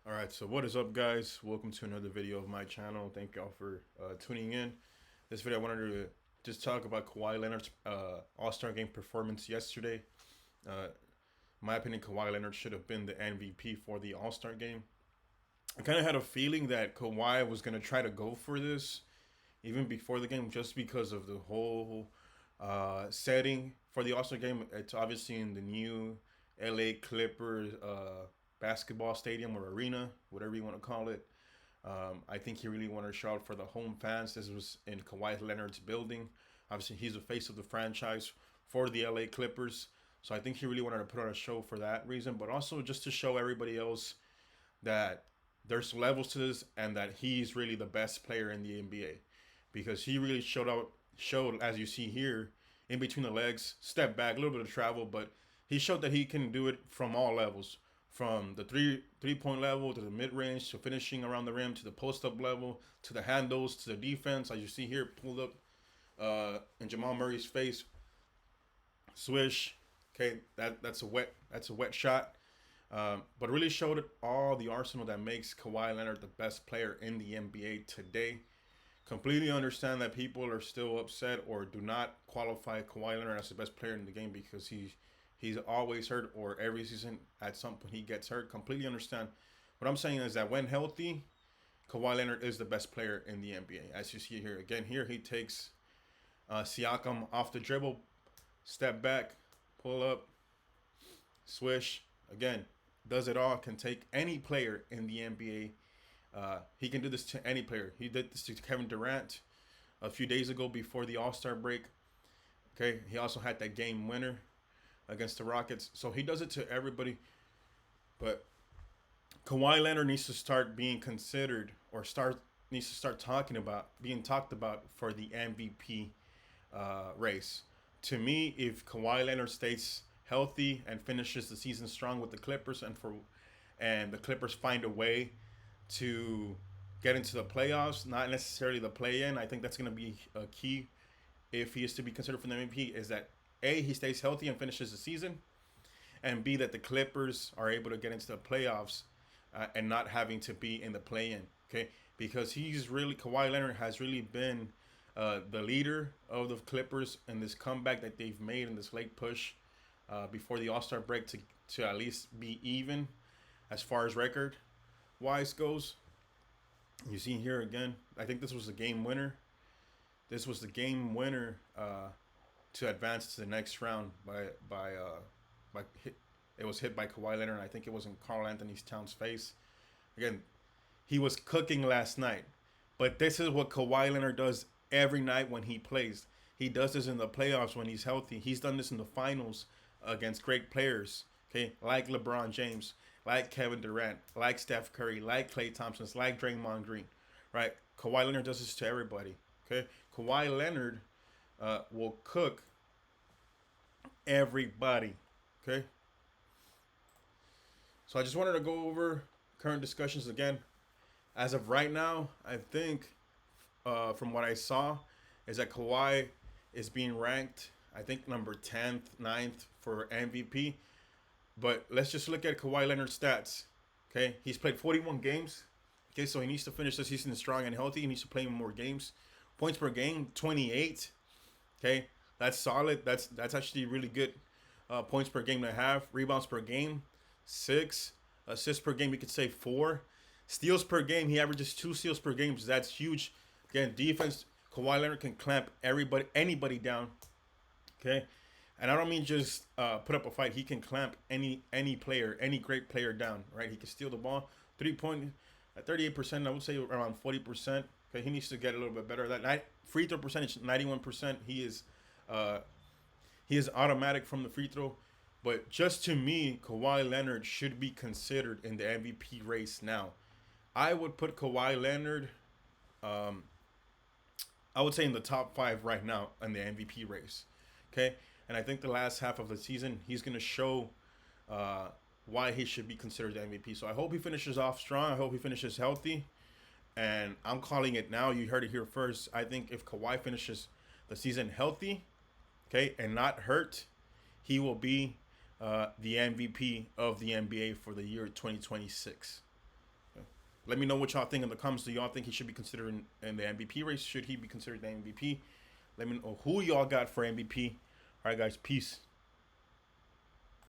All right, so what is up, guys? Welcome to another video of my channel. Thank y'all for tuning in. This video, I wanted to just talk about Kawhi Leonard's All-Star game performance yesterday. In my opinion, Kawhi Leonard should have been the MVP for the All-Star game. I kind of had a feeling that Kawhi was going to try to go for this even before the game, just because of the whole setting for the All-Star game. It's obviously in the new LA Clippers basketball stadium or arena, whatever you want to call it. I think he really wanted to show out for the home fans. This was in Kawhi Leonard's building. Obviously, he's the face of the franchise for the LA Clippers. So I think he really wanted to put on a show for that reason, but also just to show everybody else that there's levels to this and that he's really the best player in the NBA, because he really showed, as you see here, in between the legs, step back, a little bit of travel, but he showed that he can do it from all levels, from the three point level to the mid range to finishing around the rim to the post up level to the handles to the defense. As you see here, pulled up in Jamal Murray's face, swish. Okay, that's a wet shot. But really showed it all the arsenal that makes Kawhi Leonard the best player in the NBA today. Completely understand that people are still upset or do not qualify Kawhi Leonard as the best player in the game because he's always hurt, or every season at some point he gets hurt. Completely understand. What I'm saying is that when healthy, Kawhi Leonard is the best player in the NBA. As you see here, again, here he takes Siakam off the dribble, step back, pull up, swish. Again, does it all. Can take any player in the NBA. He can do this to any player. He did this to Kevin Durant a few days ago before the All-Star break. Okay, he also had that game winner against the Rockets. So he does it to everybody. But Kawhi Leonard needs to start being considered, or needs to start being talked about for the MVP race. To me, if Kawhi Leonard stays healthy and finishes the season strong with the Clippers, and the Clippers find a way to get into the playoffs, not necessarily the play-in, I think that's going to be a key if he is to be considered for the MVP. Is that A, he stays healthy and finishes the season, and B, that the Clippers are able to get into the playoffs and not having to be in the play-in. Okay, because Kawhi Leonard has really been the leader of the Clippers in this comeback that they've made in this late push before the All-Star break to at least be even as far as record wise goes. You see here again, I think this was the game winner. This was the game winner to advance to the next round by hit. It was hit by Kawhi Leonard. I think it was in Karl Anthony Towns' face. Again, he was cooking last night, but this is what Kawhi Leonard does every night when he plays. He does this in the playoffs when he's healthy. He's done this in the finals against great players, okay, like LeBron James, like Kevin Durant, like Steph Curry, like Klay Thompson, like Draymond Green, right? Kawhi Leonard does this to everybody, okay? Kawhi Leonard will cook everybody, okay? So I just wanted to go over current discussions again. As of right now, I think from what I saw is that Kawhi is being ranked, I think, number 10th, ninth for MVP. But let's just look at Kawhi Leonard's stats. Okay, he's played 41 games. Okay, so he needs to finish the season strong and healthy. He needs to play more games. Points per game, 28. Okay, that's solid. That's actually really good points per game to have. Rebounds per game, 6. Assists per game, you could say 4. Steals per game, he averages 2 steals per game. So that's huge. Again, defense, Kawhi Leonard can clamp anybody down. Okay, and I don't mean just put up a fight. He can clamp any player, any great player down. Right, he can steal the ball. 3-point at 38%. I would say around 40%. Okay, he needs to get a little bit better. That free throw percentage, 91%. He is automatic from the free throw. But just to me, Kawhi Leonard should be considered in the MVP race now. I would put Kawhi Leonard, I would say, in the top 5 right now in the MVP race. Okay, and I think the last half of the season he's going to show why he should be considered the MVP. So I hope he finishes off strong. I hope he finishes healthy. And I'm calling it now. You heard it here first. I think if Kawhi finishes the season healthy, okay, and not hurt, he will be the MVP of the NBA for the year 2026. Let me know what y'all think in the comments. Do y'all think he should be considered in the MVP race? Should he be considered the MVP? Let me know who y'all got for MVP. All right, guys. Peace.